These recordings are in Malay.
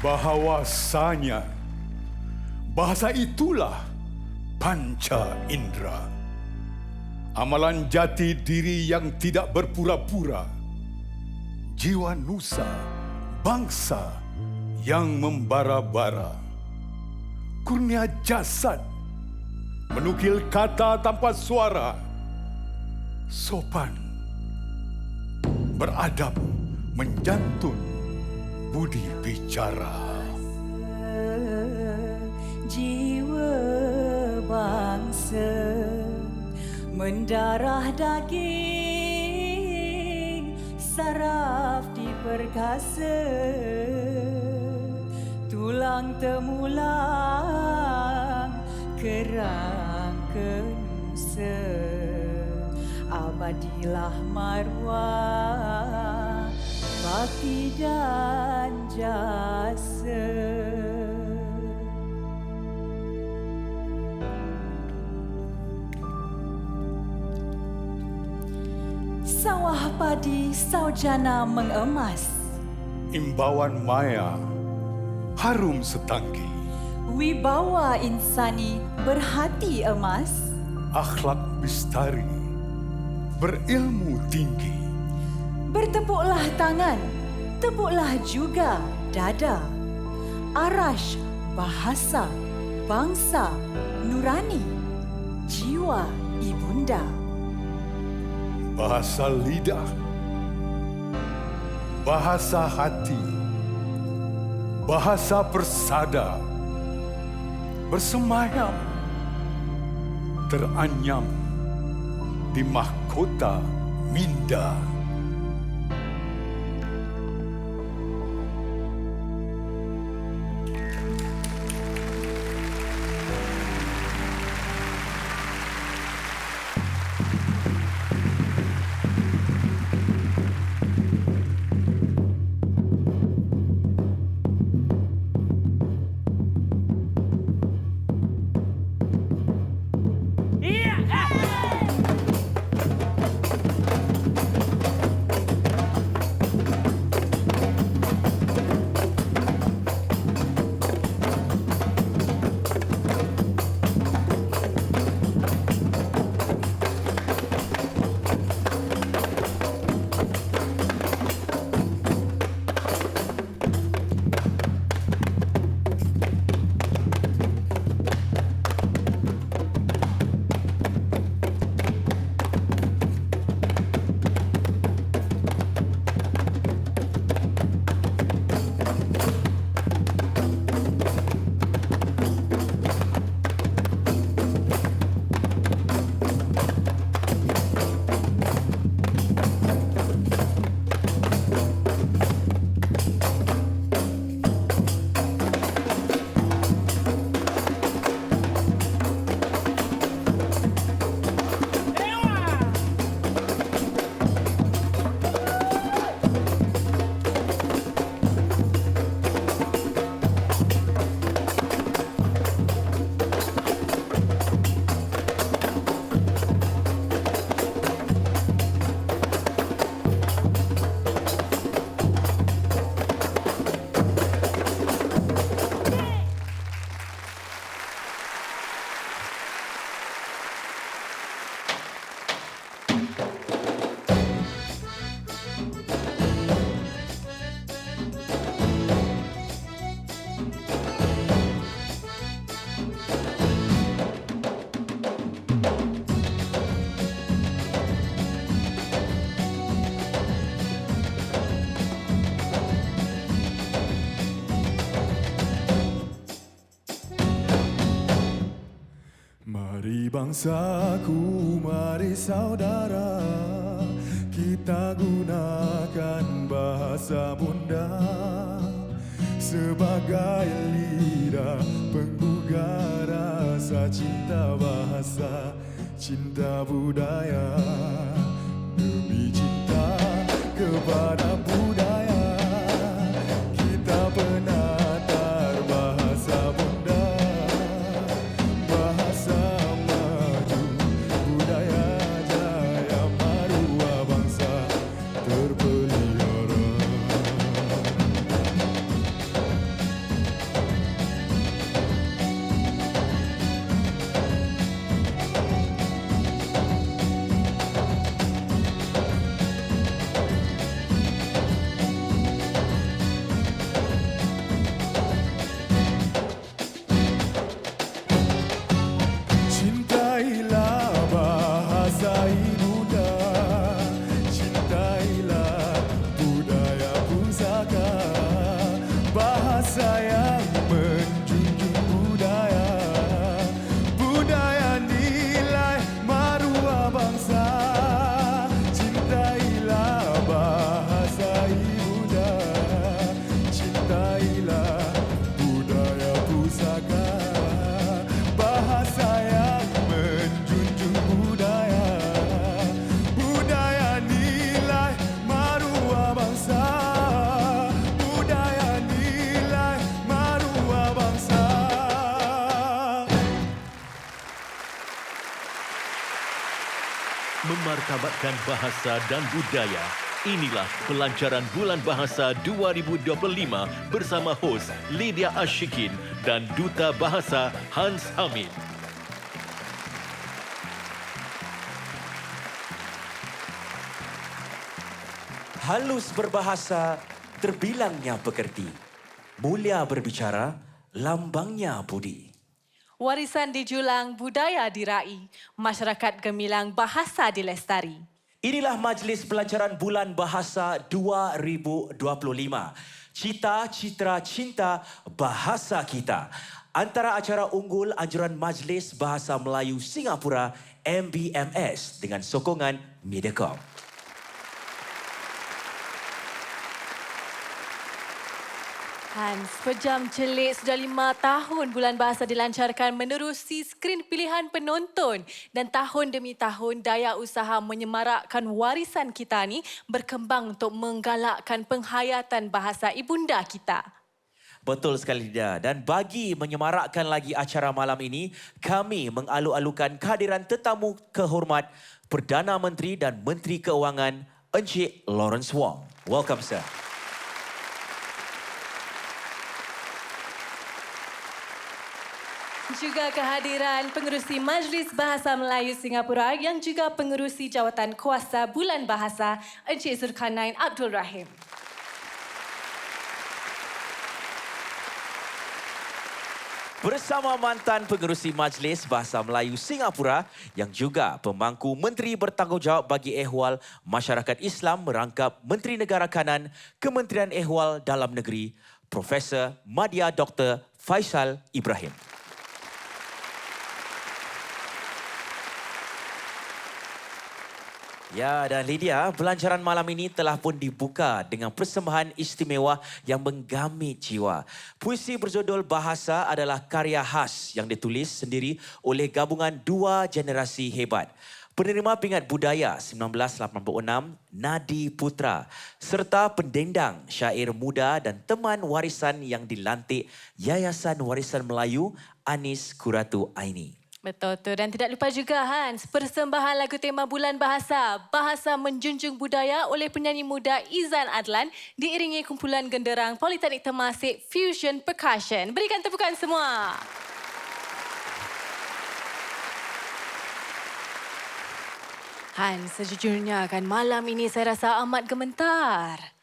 bahawasanya bahasa itulah panca indera. Amalan jati diri yang tidak berpura-pura. Jiwa nusa, bangsa yang membara-bara. Kurnia jasad, menukil kata tanpa suara. Sopan, beradab, menjantun, budi bicara. Jiwa bangsa mendarah daging, saraf diperkasa, tulang temulang, kerang kenusa, abadilah maruah, bakti dan jasa. Sawah padi saujana mengemas, Imbauan maya harum setangki. wibawa insani berhati emas. Akhlak bestari, berilmu tinggi. Bertepuklah tangan, tepuklah juga dada. Arash bahasa, bangsa, nurani, jiwa ibunda. Bahasa lidah, bahasa hati, bahasa persada, bersemayam, teranyam di mahkota minda. Mari bangsaku, mari saudara, kita gunakan bahasa bunda sebagai lidah penggugah rasa cinta bahasa, cinta budaya, demi cinta kepada budaya. Kita penatar bahasa bunda, bahasa maju, budaya jaya, maruah bangsa terpelihara. memartabatkan bahasa dan budaya. Inilah pelancaran Bulan Bahasa 2025 bersama hos Lydia Ashikin dan Duta Bahasa Hans Hamid. Halus berbahasa, terbilangnya pekerti. Mulia berbicara, lambangnya budi. Warisan dijulang, budaya diraih. Masyarakat gemilang, bahasa dilestari. Inilah Majlis Pelancaran Bulan Bahasa 2025. Cita, citra, cinta, bahasa kita. Antara acara unggul anjuran Majlis Bahasa Melayu Singapura MBMS dengan sokongan Mediacorp. Hans, pejam celik sudah 5 tahun Bulan Bahasa dilancarkan menerusi skrin pilihan penonton. Dan tahun demi tahun, daya usaha menyemarakkan warisan kita ni berkembang untuk menggalakkan penghayatan bahasa ibunda kita. Betul sekali dia. Dan bagi menyemarakkan lagi acara malam ini, kami mengalu-alukan kehadiran tetamu kehormat Perdana Menteri dan Menteri Keuangan Encik Lawrence Wong. Welcome, sir. Juga kehadiran pengerusi Majlis Bahasa Melayu Singapura yang juga pengerusi Jawatan Kuasa Bulan Bahasa Encik Zulkarnain Abdul Rahim. Bersama mantan pengerusi Majlis Bahasa Melayu Singapura yang juga pemangku Menteri Bertanggungjawab bagi Ehwal Masyarakat Islam merangkap Menteri Negara Kanan Kementerian Ehwal Dalam Negeri, Profesor Madya Dr. Faisal Ibrahim. Ya, dan Lydia, pelancaran malam ini telah pun dibuka dengan persembahan istimewa yang menggamit jiwa. Puisi berjudul Bahasa adalah karya khas yang ditulis sendiri oleh gabungan dua generasi hebat. Penerima Pingat Budaya 1986, Nadi Putra, serta pendendang, syair muda dan teman warisan yang dilantik Yayasan Warisan Melayu, Anis Kuratu Aini. Betul tu, dan tidak lupa juga Hans, persembahan lagu tema Bulan Bahasa, Bahasa Menjunjung Budaya oleh penyanyi muda Izan Adlan diiringi kumpulan genderang Politeknik Temasek Fusion Percussion. Berikan tepukan semua. Hans, sejujurnya kan malam ini saya rasa amat gemetar.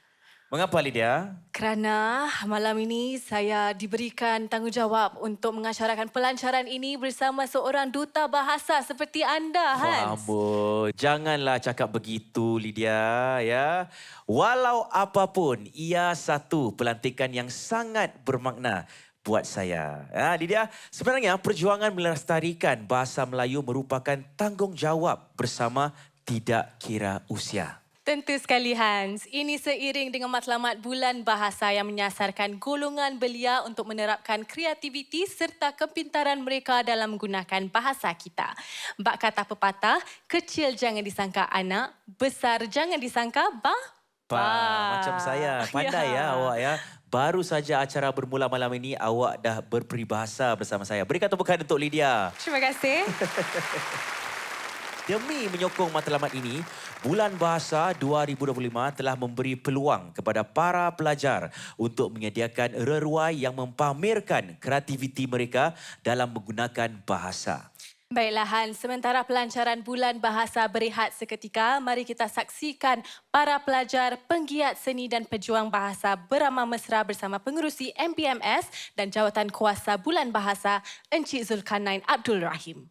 Mengapa, Lydia? Kerana malam ini saya diberikan tanggungjawab untuk mengasyarakan pelancaran ini bersama seorang duta bahasa seperti anda, Hans. Amboi, janganlah cakap begitu, Lydia, ya. Walau apapun, ia satu pelantikan yang sangat bermakna buat saya. Ya, Lydia, sebenarnya perjuangan melestarikan bahasa Melayu merupakan tanggungjawab bersama tidak kira usia. Tentu sekali, Hans. Ini seiring dengan matlamat Bulan Bahasa yang menyasarkan golongan belia untuk menerapkan kreativiti serta kepintaran mereka dalam menggunakan bahasa kita. Bak kata pepatah, kecil jangan disangka anak, besar jangan disangka Macam saya, pandai ya awak ya. Baru saja acara bermula malam ini, awak dah berperibahasa bersama saya. Berikan tepukan untuk Lydia. Terima kasih. Demi menyokong matlamat ini, Bulan Bahasa 2025 telah memberi peluang kepada para pelajar untuk menyediakan reruai yang mempamerkan kreativiti mereka dalam menggunakan bahasa. Baiklah, Hans. Sementara pelancaran Bulan Bahasa berehat seketika, mari kita saksikan para pelajar, penggiat seni dan pejuang bahasa beramah mesra bersama pengerusi MBMS dan Jawatan Kuasa Bulan Bahasa Encik Zulkarnain Abdul Rahim.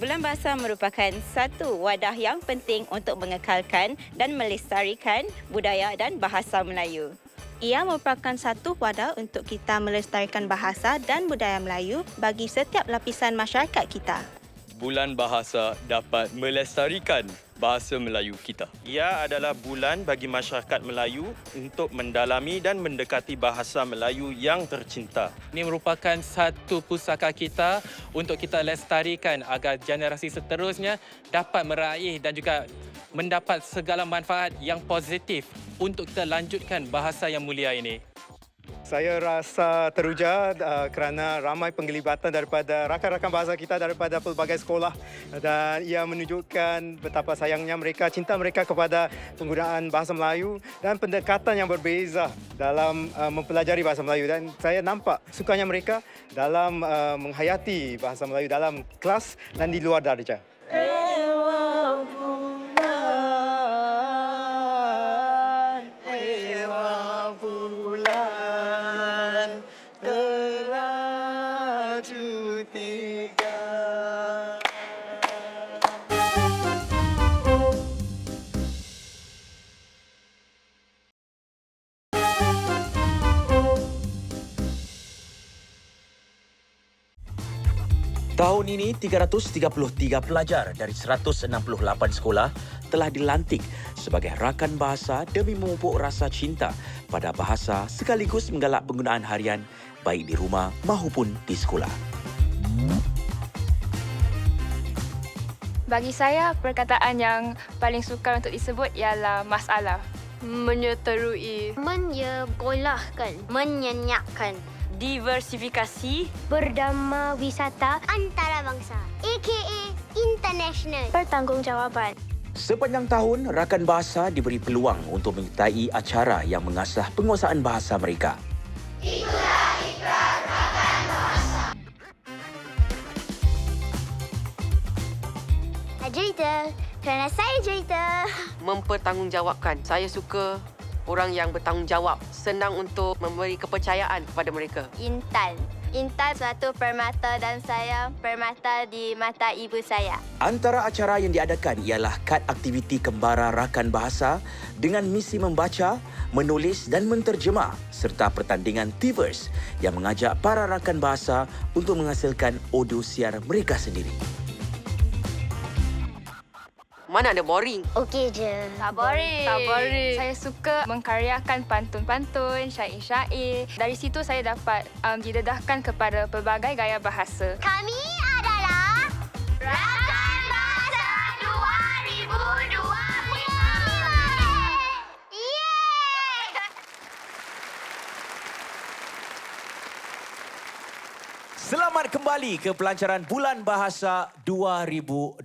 Bulan Bahasa merupakan satu wadah yang penting untuk mengekalkan dan melestarikan budaya dan bahasa Melayu. Ia merupakan satu wadah untuk kita melestarikan bahasa dan budaya Melayu bagi setiap lapisan masyarakat kita. Bulan Bahasa dapat melestarikan bahasa Melayu kita. Ia adalah bulan bagi masyarakat Melayu untuk mendalami dan mendekati bahasa Melayu yang tercinta. Ini merupakan satu pusaka kita untuk kita lestarikan agar generasi seterusnya dapat meraih dan juga mendapat segala manfaat yang positif untuk kita lanjutkan bahasa yang mulia ini. Saya rasa teruja kerana ramai penglibatan daripada rakan-rakan bahasa kita daripada pelbagai sekolah dan ia menunjukkan betapa sayangnya mereka, cinta mereka kepada penggunaan bahasa Melayu dan pendekatan yang berbeza dalam mempelajari bahasa Melayu, dan saya nampak sukanya mereka dalam menghayati bahasa Melayu dalam kelas dan di luar darjah. Tahun ini, 333 pelajar dari 168 sekolah telah dilantik sebagai rakan bahasa demi memupuk rasa cinta pada bahasa sekaligus menggalak penggunaan harian baik di rumah maupun di sekolah. Bagi saya, perkataan yang paling sukar untuk disebut ialah masalah. Menyeterui, menyekolahkan, menyenyapkan, diversifikasi, berdama wisata antarabangsa, aka international, pertanggungjawaban. Sepanjang tahun, rakan bahasa diberi peluang untuk menyertai acara yang mengasah penguasaan bahasa mereka. Itulah ikrar rakan bahasa. Cerita, kerana saya cerita. Mempertanggungjawabkan. Saya suka orang yang bertanggungjawab, senang untuk memberi kepercayaan kepada mereka. Intan. Intan suatu permata dan saya permata di mata ibu saya. Antara acara yang diadakan ialah kad aktiviti kembara rakan bahasa dengan misi membaca, menulis dan menterjemah serta pertandingan T-Verse yang mengajak para rakan bahasa untuk menghasilkan audio siar mereka sendiri. Mana ada boring? Okey je. Tak boring. Tak boring. Saya suka mengkaryakan pantun-pantun, syair-syair. Dari situ saya dapat didedahkan kepada pelbagai gaya bahasa. Kami adalah Rakan Bahasa 2025. Selamat kembali ke pelancaran Bulan Bahasa 2025.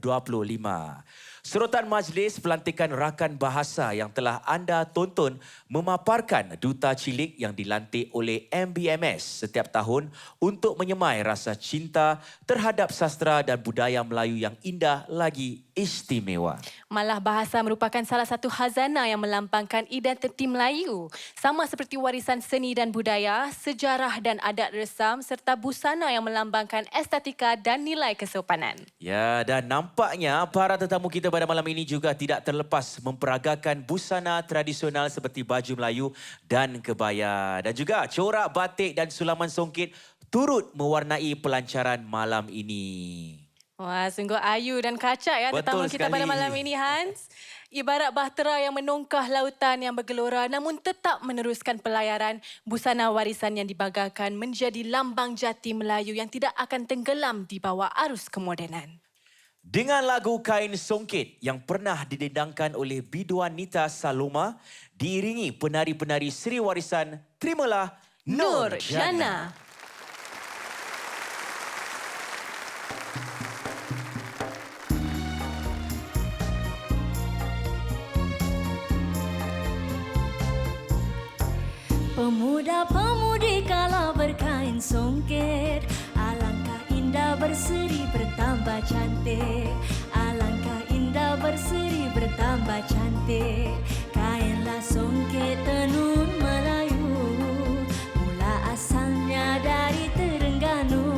Serotan majlis pelantikan rakan bahasa yang telah anda tonton memaparkan duta cilik yang dilantik oleh MBMS setiap tahun untuk menyemai rasa cinta terhadap sastra dan budaya Melayu yang indah lagi istimewa. Malah bahasa merupakan salah satu khazanah yang melambangkan identiti Melayu. Sama seperti warisan seni dan budaya, sejarah dan adat resam serta busana yang melambangkan estetika dan nilai kesopanan. Ya, dan nampaknya para tetamu kita pada malam ini juga tidak terlepas memperagakan busana tradisional seperti baju Melayu dan kebaya. Dan juga corak batik dan sulaman songket turut mewarnai pelancaran malam ini. Wah, sungguh ayu dan kacak ya tetamu kita pada malam ini, Hans. Ibarat bahtera yang menongkah lautan yang bergelora namun tetap meneruskan pelayaran, busana warisan yang dibanggakan menjadi lambang jati Melayu yang tidak akan tenggelam di bawah arus kemodenan. Dengan lagu Kain Songket yang pernah didendangkan oleh biduan Nita Saloma, diiringi penari-penari Seri Warisan, terimalah Nur Jana. Pemuda-pemudi kala berkain songket, alangkah indah berseri bertambah cantik. Alangkah indah berseri bertambah cantik. Kainlah songket tenun Melayu, mula asalnya dari Terengganu.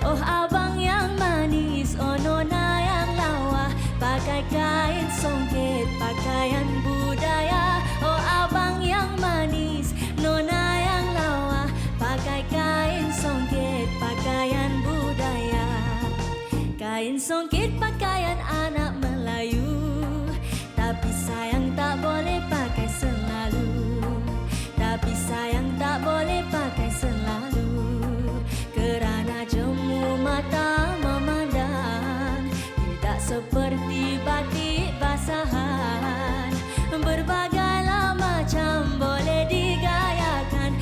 Oh abang yang manis, oh nona yang lawa, pakai kain songket, pakaian budaya. Oh abang yang manis, nona yang lawa, pakai kain songket, pakaian budaya. Kain songket pakaian anak Melayu, tapi sayang tak boleh pakai selalu. Tapi sayang tak boleh pakai selalu, kerana jemu mata memandang tidak seperti batik basahan. Berbagailah macam boleh digayakan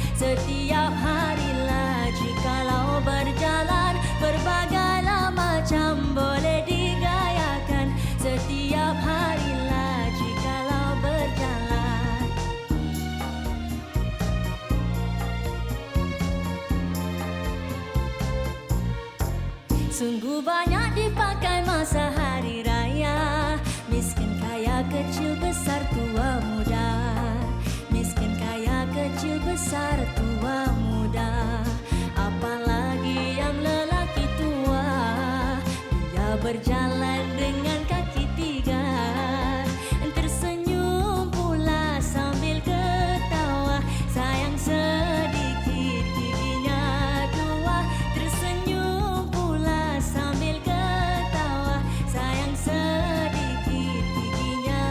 Sungguh banyak dipakai masa hari raya. Miskin kaya kecil besar tua muda. Miskin kaya kecil besar tua muda. Apalagi yang lelaki tua, dia berjalan dengan kaki tiga. Tersenyum pula sambil ketawa. Sayang sedikit giginya dua. Tersenyum pula sambil ketawa. Sayang sedikit giginya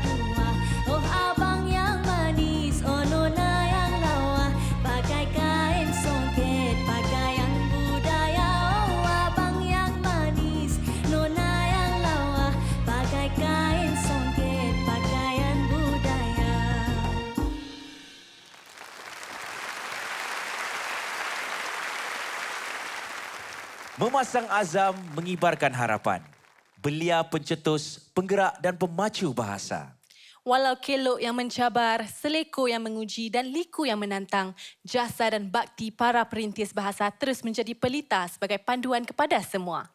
dua. Oh abang yang manis, oh nona yang lawa. Pakai kain songket, pakaian budaya. Oh abang yang manis, nona yang lawa. Pakai kain songket, pakaian budaya. Memasang azam, mengibarkan harapan. Belia pencetus, penggerak dan pemacu bahasa. Walau kelok yang mencabar, seleko yang menguji dan liku yang menantang, jasa dan bakti para perintis bahasa terus menjadi pelita sebagai panduan kepada semua.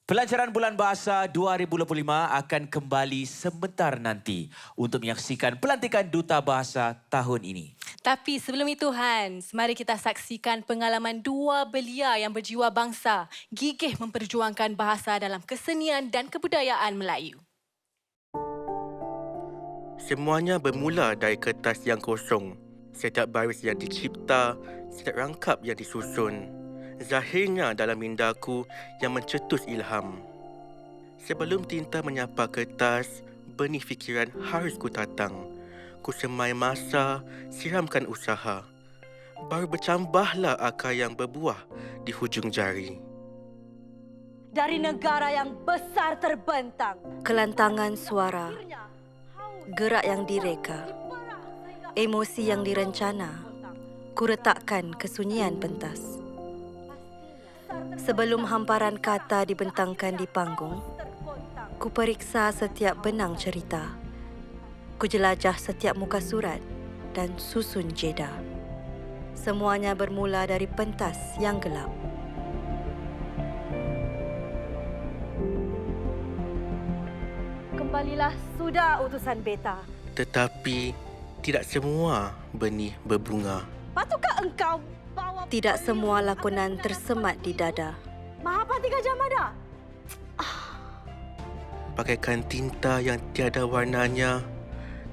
Pelancaran Bulan Bahasa 2025 akan kembali sebentar nanti untuk menyaksikan pelantikan Duta Bahasa tahun ini. Tapi sebelum itu Hans, mari kita saksikan pengalaman dua belia yang berjiwa bangsa, gigih memperjuangkan bahasa dalam kesenian dan kebudayaan Melayu. Semuanya bermula dari kertas yang kosong. Setiap baris yang dicipta, setiap rangkap yang disusun. Zahirnya dalam mindaku yang mencetus ilham. Sebelum tinta menyapa kertas, benih fikiran harus ku tatang. Ku semai masa, siramkan usaha. Baru bercambahlah akar yang berbuah di hujung jari. Dari negara yang besar terbentang, Kelantangan suara, gerak yang direka, emosi yang direncana, ku letakkan kesunyian pentas. Sebelum hamparan kata dibentangkan di panggung, ku periksa setiap benang cerita. Ku jelajah setiap muka surat dan susun jeda. Semuanya bermula dari pentas yang gelap. kembalilah sudah utusan beta. Tetapi tidak semua benih berbunga. Patukah engkau bawa... Tidak semua lakonan tersemat di dada. Mahapati Gajah Mada? Pakaikan tinta yang tiada warnanya,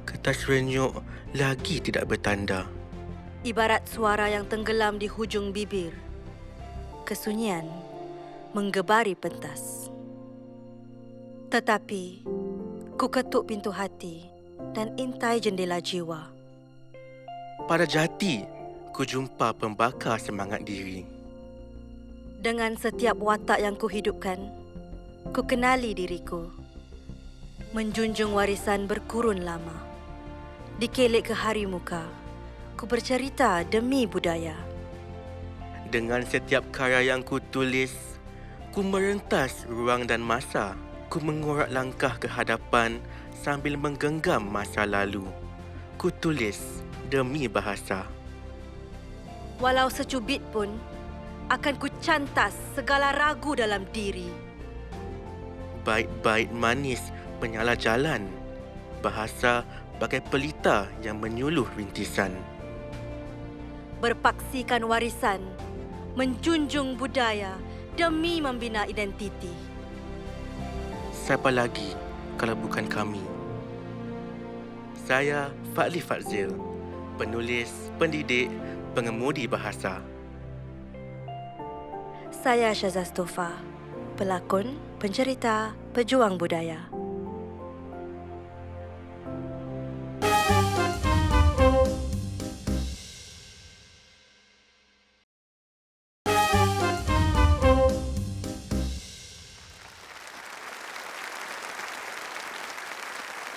kertas renyuk lagi tidak bertanda. Ibarat suara yang tenggelam di hujung bibir. Kesunyian menggebari pentas. Tetapi, ku ketuk pintu hati dan intai jendela jiwa. Pada jati, ku jumpa pembakar semangat diri. Dengan setiap watak yang ku hidupkan, ku kenali diriku. Menjunjung warisan berkurun lama. Dikelik ke hari muka, ku bercerita demi budaya. Dengan setiap karya yang ku tulis, ku merentas ruang dan masa. Ku mengorak langkah ke hadapan sambil menggenggam masa lalu. Ku tulis demi bahasa. Walau secubit pun, akan ku cantas segala ragu dalam diri. Bait-bait manis penyala jalan. Bahasa bagai pelita yang menyuluh rintisan. Berpaksikan warisan, menjunjung budaya demi membina identiti. Siapa lagi kalau bukan kami? Saya Fadli Fadzil, penulis, pendidik, pengemudi bahasa. Saya Syazaz Tofa, pelakon, pencerita, pejuang budaya.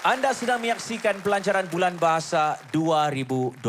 Anda sedang menyaksikan pelancaran Bulan Bahasa 2025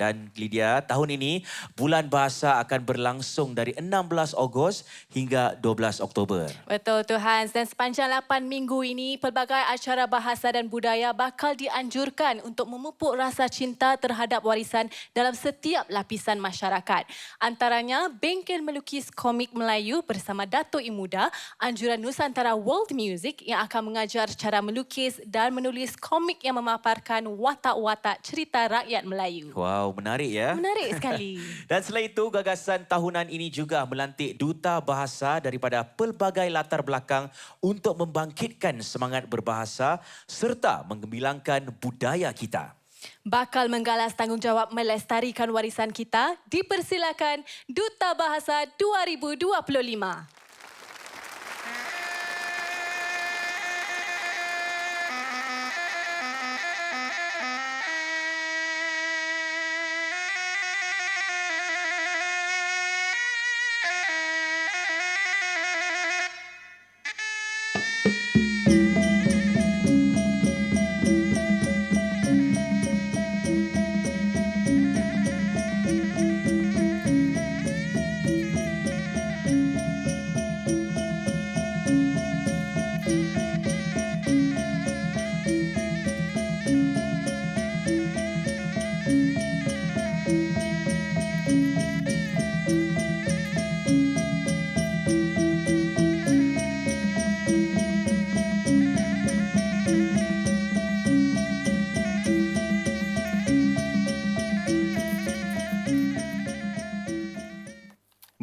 dan Lydia, tahun ini Bulan Bahasa akan berlangsung dari 16 Ogos hingga 12 Oktober. Betul tu Hans, dan sepanjang 8 minggu ini pelbagai acara bahasa dan budaya bakal dianjurkan untuk memupuk rasa cinta terhadap warisan dalam setiap lapisan masyarakat. Antaranya Bengkel Melukis Komik Melayu bersama Dato' Imuda, anjuran Nusantara World Music yang akan mengajar cara melukis dan menulis komik yang memaparkan watak-watak cerita rakyat Melayu. Wow, menarik ya. Menarik sekali. Dan selain itu, gagasan tahunan ini juga melantik duta bahasa daripada pelbagai latar belakang untuk membangkitkan semangat berbahasa serta menggembilangkan budaya kita. Bakal menggalas tanggungjawab melestarikan warisan kita, dipersilakan Duta Bahasa 2025.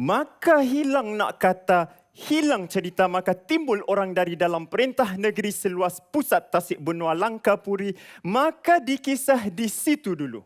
Maka hilang nak kata, hilang cerita, maka timbul orang dari dalam perintah negeri seluas pusat Tasik Benua Langkapuri, maka dikisah di situ dulu.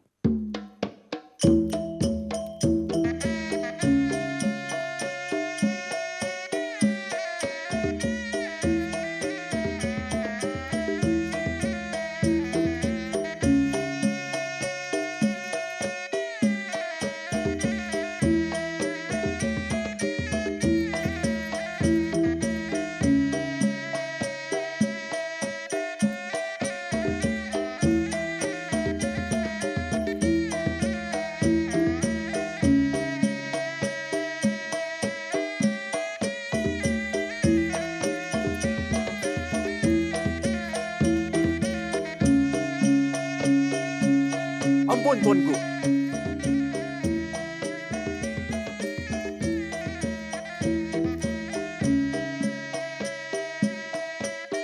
Ampun tuanku.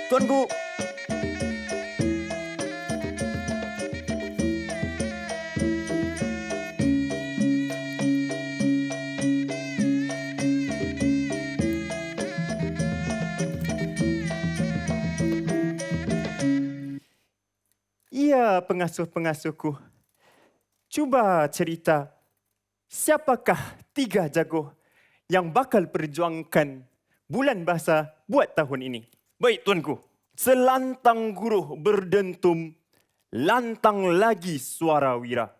Tuanku. Ya, pengasuh-pengasuhku. Cuba cerita, siapakah 3 jago yang bakal perjuangkan Bulan Bahasa buat tahun ini? Baik tuanku, selantang guruh berdentum, lantang lagi suara wira.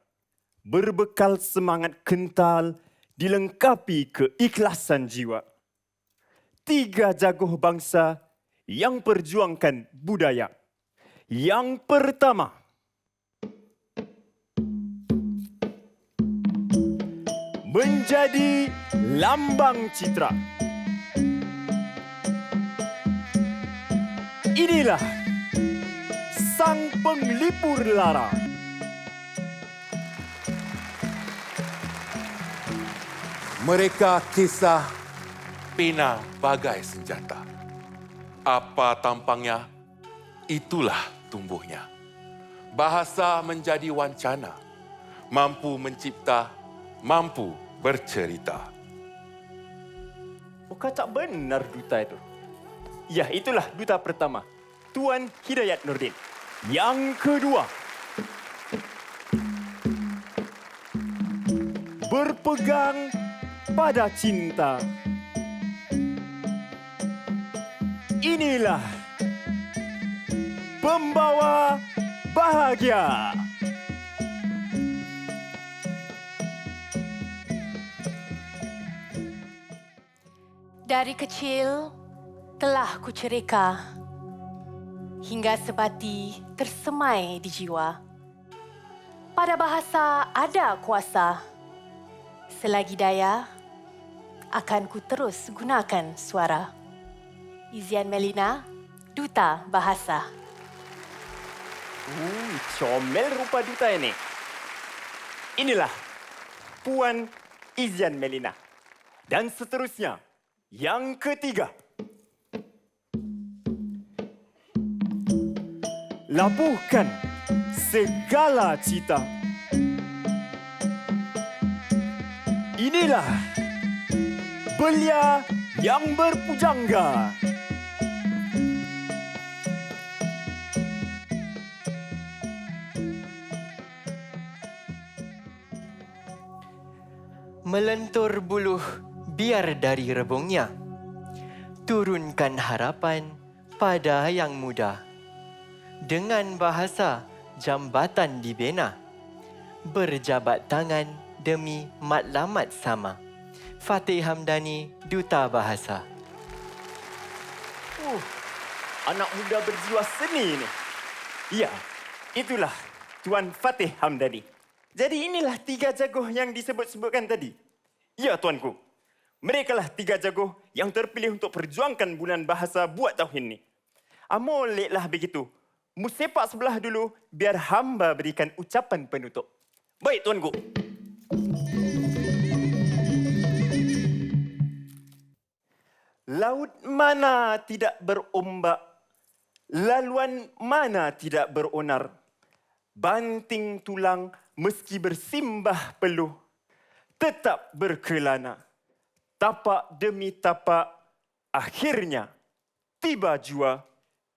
Berbekal semangat kental, dilengkapi keikhlasan jiwa. 3 jago bangsa yang perjuangkan budaya. Yang pertama, menjadi lambang citra. Inilah sang penglipur lara. Mereka kisah pena bagai senjata. Apa tampangnya, itulah tumbuhnya. Bahasa menjadi wancana, mampu mencipta, mampu bercerita. Bukan tak benar duta itu? Ya, itulah duta pertama, Tuan Hidayat Nordin. Yang kedua, berpegang pada cinta. Inilah pembawa bahagia. Dari kecil telah ku cereka hingga sebati tersemai di jiwa. Pada bahasa ada kuasa. Selagi daya, akan ku terus gunakan suara. Izian Melina, Duta Bahasa. Comel rupa duta ini. Inilah Puan Izian Melina. Dan seterusnya, yang ketiga. Labuhkan segala cita. Inilah belia yang berpujangga. Melentur buluh biar dari rebungnya. Turunkan harapan pada yang muda. Dengan bahasa jambatan dibina. Berjabat tangan demi matlamat sama. Fatih Hamdani, Duta Bahasa. Anak muda berjiwa seni ini. Ya, itulah Tuan Fatih Hamdani. Jadi inilah 3 jagoh yang disebut-sebutkan tadi. Ya, tuanku. Merekalah 3 jagoh yang terpilih untuk perjuangkan Bulan Bahasa buat tahun ini. Moleklah begitu. Musepak sebelah dulu biar hamba berikan ucapan penutup. Baik, tuanku. Laut mana tidak berombak, laluan mana tidak beronar. Banting tulang meski bersimbah peluh, tetap berkelana. Tapak demi tapak, akhirnya tiba jua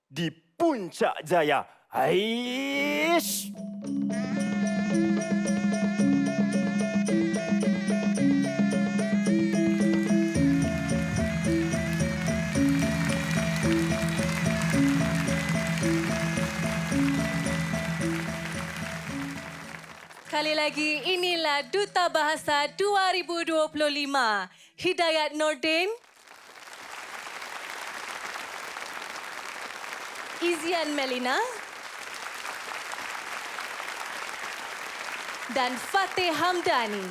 di puncak jaya. Aish! Sekali lagi, inilah Duta Bahasa 2025. Hidayat Nordin, Izian Melina, dan Fatih Hamdani.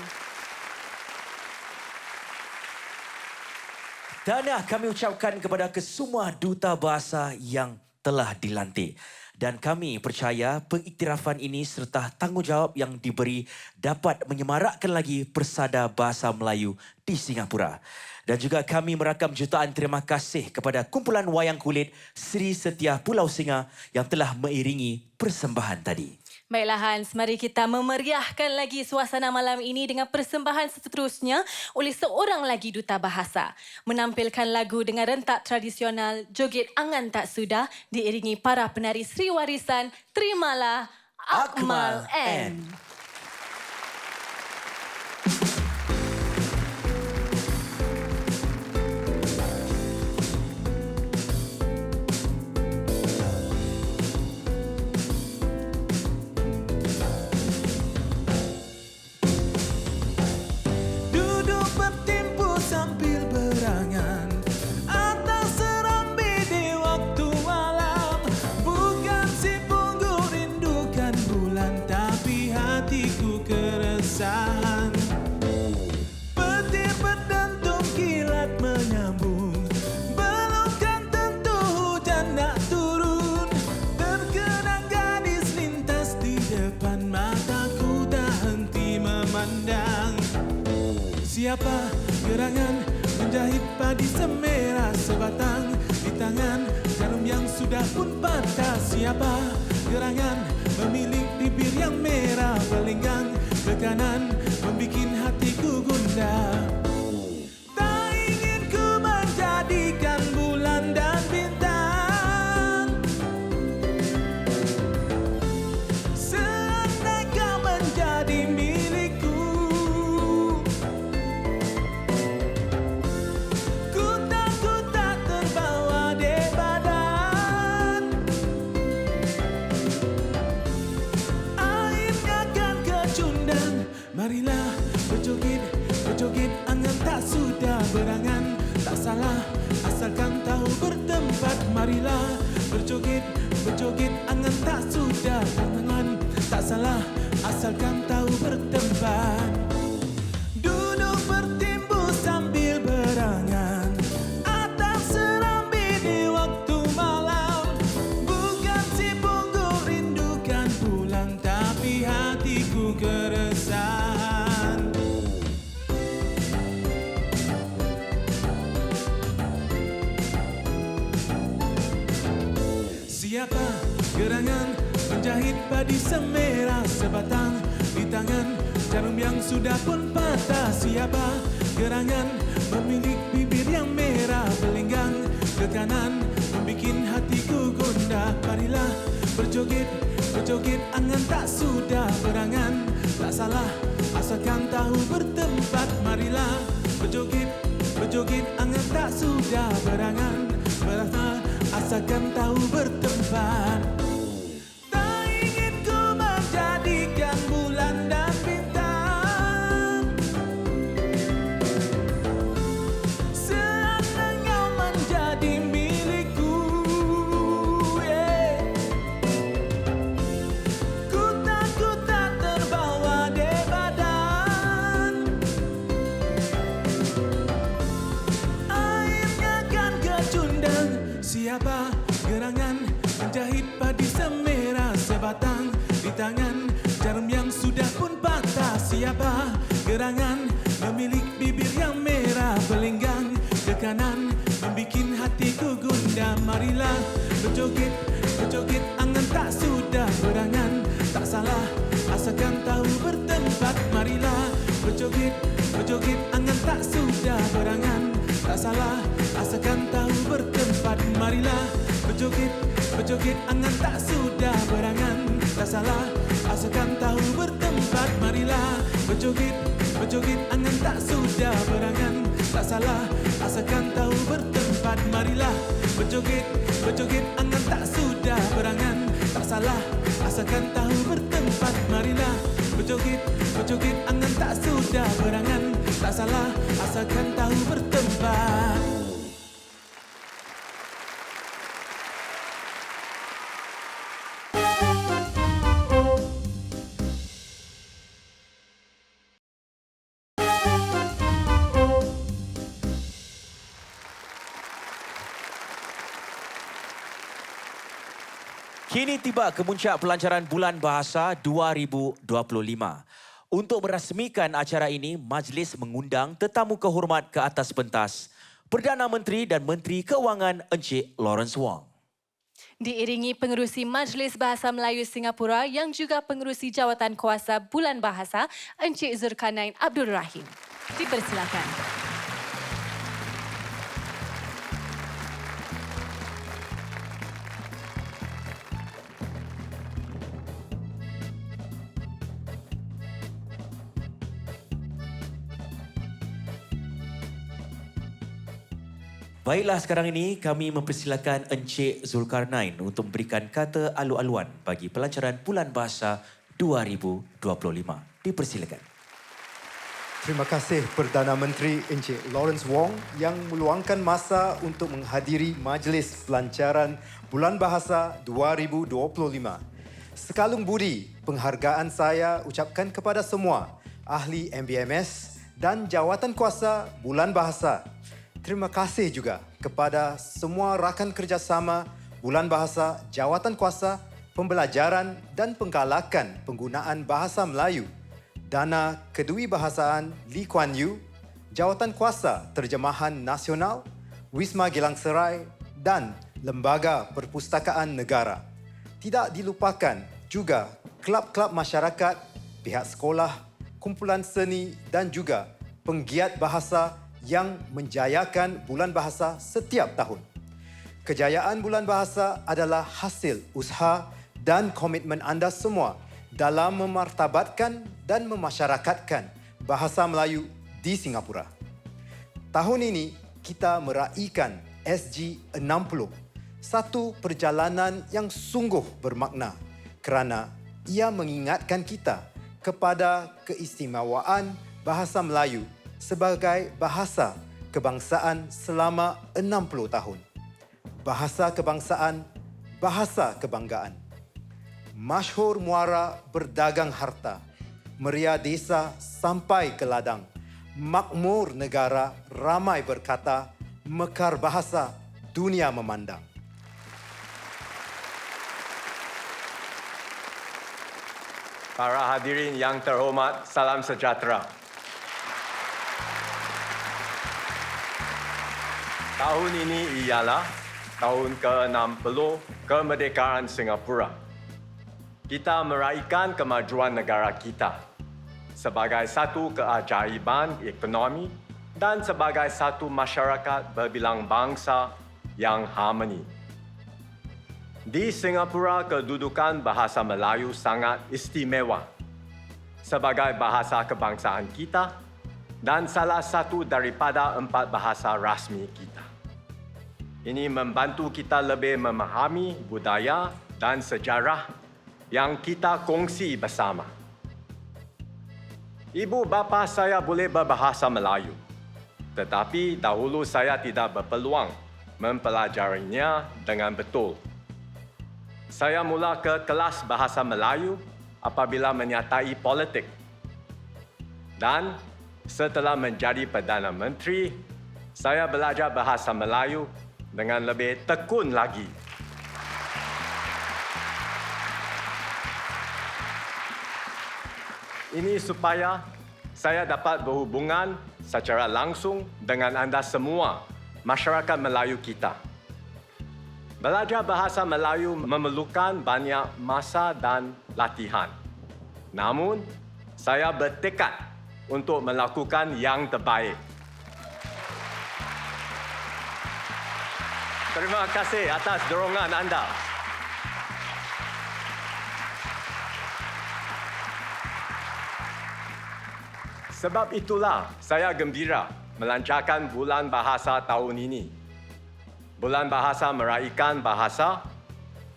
Tahniah kami ucapkan kepada kesemua Duta Bahasa yang telah dilantik. Dan kami percaya pengiktirafan ini serta tanggungjawab yang diberi dapat menyemarakkan lagi persada bahasa Melayu di Singapura. Dan juga kami merakam jutaan terima kasih kepada kumpulan wayang kulit Sri Setia Pulau Singa yang telah mengiringi persembahan tadi. Baiklah Hans, mari kita memeriahkan lagi suasana malam ini dengan persembahan seterusnya oleh seorang lagi Duta Bahasa. Menampilkan lagu dengan rentak tradisional Joget Angan Tak Sudah diiringi para penari Sri Warisan. Terimalah Akmal N. Petir berdentum kilat menyambung, belum kan tentu hujan nak turun. Terkenang gadis lintas di depan mataku, tak henti memandang. Siapa gerangan menjahit padi semerah sebatang di tangan jarum yang sudah pun patah? Siapa gerangan memilih bibir yang merah berlinggang ke kanan, membikin hatiku gundah. Tak ingin ku menjadikan bulan dan bintang. Seandai kau menjadi milikku, ku tak terbawa di badan. Airnya kan kecundang. Marilah berjoget, berjoget angan tak sudah berangan. Tak salah asalkan tahu bertempat. Marilah berjoget, berjoget angan tak sudah tangan tak salah asalkan tahu bertempat. Duduk bertimbul sambil berangan atap serambi di waktu malam. Bukan si punggung rindukan pulang tapi hatiku keresahan. Siapa gerangan menjahit padi semerah sebatang di tangan jarum yang sudah pun patah? Siapa gerangan memiliki bibir yang merah berlinggang ke kanan membikin hatiku gundah? Marilah berjoget, berjoget angan tak sudah berangan tak salah asalkan tahu bertempat. Marilah berjoget, berjoget angan tak sudah berangan berasa asalkan tahu bertempat. Tak ingin ku menjadikan bulan dan bintang, seandainya menjadi milikku, yeah. Ku tak terbawa di badan, airnya kan kecundang. Siapa gerangan menjahit padi semerah sebatang di tangan jarum yang sudah pun patah? Siapa gerangan memiliki bibir yang merah berlinggang ke kanan membikin hatiku gundah? Marilah berjoget, berjoget angan tak sudah berangan tak salah asalkan tahu bertempat. Marilah berjoget, berjoget angan tak sudah berangan tak salah asalkan tahu bertempat. Marilah berjoget, berjoget angan tak sudah berangan tak salah asalkan tahu bertempat. Marilah berjoget, berjoget angan tak sudah berangan tak salah asalkan tahu bertempat. Marilah berjoget, berjoget angan tak sudah berangan tak salah asalkan tahu bertempat. Marilah berjoget, berjoget angan tak sudah berangan tak salah asalkan tahu bertempat. Kini tiba kemuncak pelancaran Bulan Bahasa 2025. Untuk merasmikan acara ini, majlis mengundang tetamu kehormat ke atas pentas, Perdana Menteri dan Menteri Keuangan Encik Lawrence Wong. Diiringi pengerusi Majlis Bahasa Melayu Singapura yang juga pengerusi Jawatan Kuasa Bulan Bahasa, Encik Zulkarnain Abdul Rahim. Dipersilakan. Baiklah, sekarang ini kami mempersilakan Encik Zulkarnain untuk memberikan kata alu-aluan bagi pelancaran Bulan Bahasa 2025. Dipersilakan. Terima kasih Perdana Menteri Encik Lawrence Wong yang meluangkan masa untuk menghadiri majlis pelancaran Bulan Bahasa 2025. Sekalung budi penghargaan saya ucapkan kepada semua ahli MBMS dan Jawatan Kuasa Bulan Bahasa. Terima kasih juga kepada semua rakan kerjasama Bulan Bahasa, Jawatan Kuasa, Pembelajaran dan Penggalakan Penggunaan Bahasa Melayu, Dana Kedewibahasaan Lee Kuan Yew, Jawatan Kuasa Terjemahan Nasional, Wisma Gelang Serai dan Lembaga Perpustakaan Negara. Tidak dilupakan juga kelab-kelab masyarakat, pihak sekolah, kumpulan seni dan juga penggiat bahasa yang menjayakan Bulan Bahasa setiap tahun. Kejayaan Bulan Bahasa adalah hasil usaha dan komitmen anda semua dalam memartabatkan dan memasyarakatkan bahasa Melayu di Singapura. Tahun ini kita meraihkan SG60, satu perjalanan yang sungguh bermakna kerana ia mengingatkan kita kepada keistimewaan bahasa Melayu sebagai bahasa kebangsaan selama 60 tahun. Bahasa kebangsaan bahasa kebanggaan. Masyhur muara berdagang harta, meriah desa sampai ke ladang. Makmur negara ramai berkata, mekar bahasa dunia memandang. Para hadirin yang terhormat, salam sejahtera. Tahun ini ialah tahun ke-60 kemerdekaan Singapura. Kita meraihkan kemajuan negara kita sebagai satu keajaiban ekonomi dan sebagai satu masyarakat berbilang bangsa yang harmoni. Di Singapura, kedudukan bahasa Melayu sangat istimewa sebagai bahasa kebangsaan kita dan salah satu daripada 4 bahasa rasmi kita. Ini membantu kita lebih memahami budaya dan sejarah yang kita kongsi bersama. Ibu bapa saya boleh berbahasa Melayu, tetapi dahulu saya tidak berpeluang mempelajarinya dengan betul. Saya mula ke kelas bahasa Melayu apabila menyertai politik. Dan setelah menjadi Perdana Menteri, saya belajar bahasa Melayu dengan lebih tekun lagi. Ini supaya saya dapat berhubungan secara langsung dengan anda semua, masyarakat Melayu kita. Belajar bahasa Melayu memerlukan banyak masa dan latihan. Namun, saya bertekad untuk melakukan yang terbaik. Terima kasih atas dorongan anda. Sebab itulah saya gembira melancarkan Bulan Bahasa tahun ini. Bulan Bahasa meraihkan bahasa,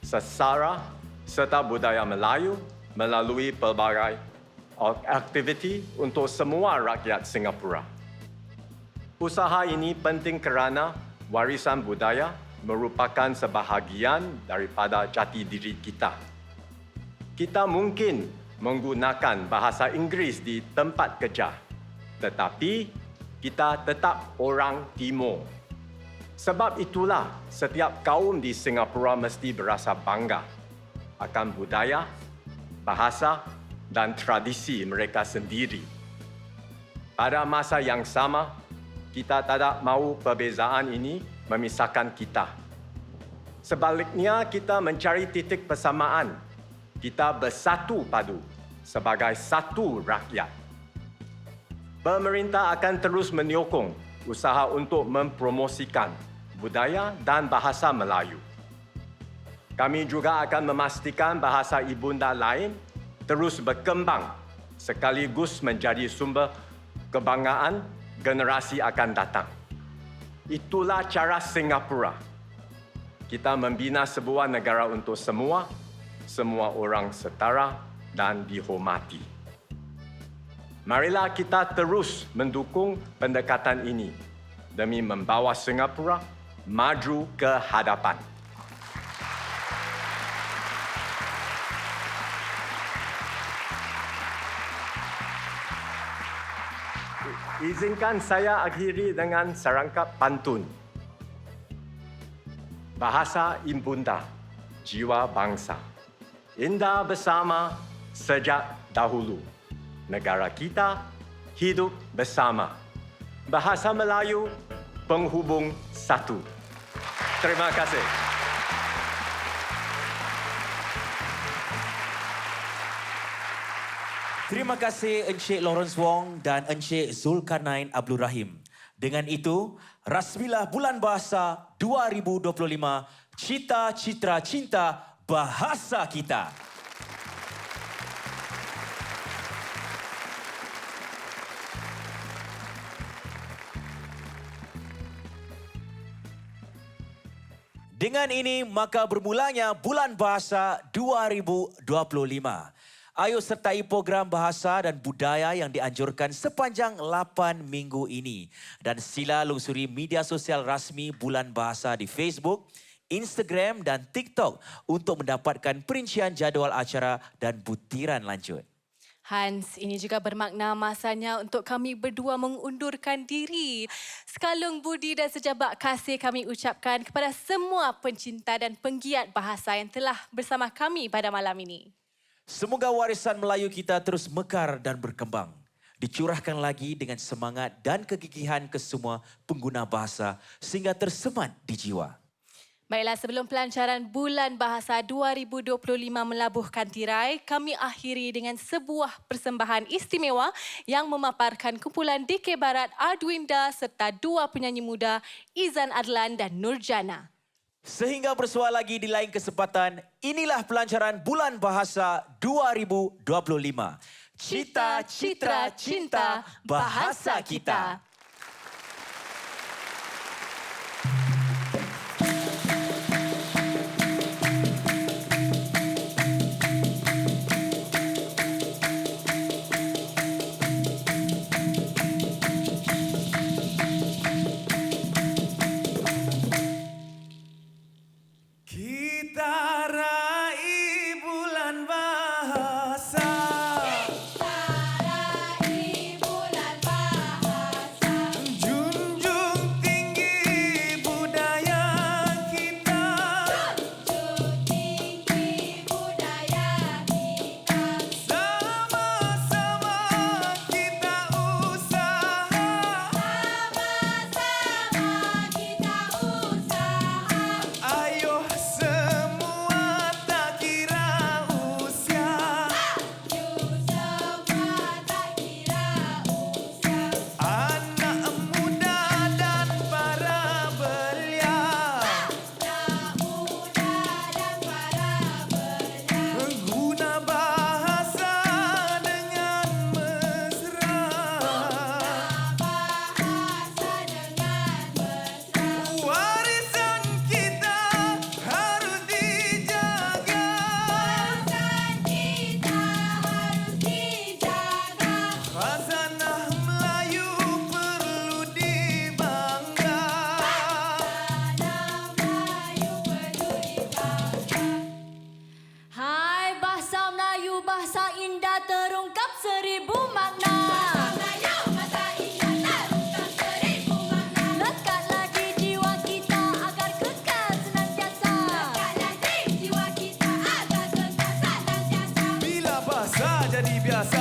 sastra serta budaya Melayu melalui pelbagai aktiviti untuk semua rakyat Singapura. Usaha ini penting kerana warisan budaya merupakan sebahagian daripada jati diri kita. Kita mungkin menggunakan bahasa Inggeris di tempat kerja, tetapi kita tetap orang Timur. Sebab itulah setiap kaum di Singapura mesti berasa bangga akan budaya, bahasa dan tradisi mereka sendiri. Pada masa yang sama, kita tidak mahu perbezaan ini memisahkan kita. Sebaliknya, kita mencari titik persamaan. Kita bersatu padu sebagai satu rakyat. Pemerintah akan terus menyokong usaha untuk mempromosikan budaya dan bahasa Melayu. Kami juga akan memastikan bahasa ibunda lain terus berkembang sekaligus menjadi sumber kebanggaan generasi akan datang. Itulah cara Singapura. Kita membina sebuah negara untuk semua orang setara dan dihormati. Marilah kita terus mendukung pendekatan ini demi membawa Singapura maju ke hadapan. Izinkan saya akhiri dengan serangkap pantun. Bahasa ibunda, jiwa bangsa. Indah bersama sejak dahulu. Negara kita hidup bersama. Bahasa Melayu penghubung satu. Terima kasih. Terima kasih Encik Lawrence Wong dan Encik Zulkarnain Abdul Rahim. Dengan itu, rasmilah Bulan Bahasa 2025 Cita Citra Cinta Bahasa Kita. Dengan ini, maka bermulanya Bulan Bahasa 2025. Ayo sertai program bahasa dan budaya yang dianjurkan sepanjang 8 minggu ini. Dan sila lungsuri media sosial rasmi Bulan Bahasa di Facebook, Instagram dan TikTok untuk mendapatkan perincian jadual acara dan butiran lanjut. Hans, ini juga bermakna masanya untuk kami berdua mengundurkan diri. Sekalung budi dan sejabat kasih kami ucapkan kepada semua pencinta dan penggiat bahasa yang telah bersama kami pada malam ini. Semoga warisan Melayu kita terus mekar dan berkembang. Dicurahkan lagi dengan semangat dan kegigihan ke semua pengguna bahasa sehingga tersemat di jiwa. Baiklah, sebelum pelancaran Bulan Bahasa 2025 melabuhkan tirai, kami akhiri dengan sebuah persembahan istimewa yang memaparkan kumpulan DK Barat Adwinda serta dua penyanyi muda Izan Adlan dan Nurjana. Sehingga bersua lagi di lain kesempatan, inilah pelancaran Bulan Bahasa 2025. Cita, citra, cinta, bahasa kita. Kita raih bulan bahasa. Junjung tinggi budaya kita. Sama-sama kita usaha. Ayo semua tak kira usia. Anak muda dan para belia. Guna bahasa dengan mesra. Warisan kita harus dijaga. Khazanah Melayu perlu dibangga. Hai bahasa Melayu, bahasa indah terungkap 1000 makna. Lekatlah di jiwa kita agar kekal senantiasa. Bila bahasa jadi biasa.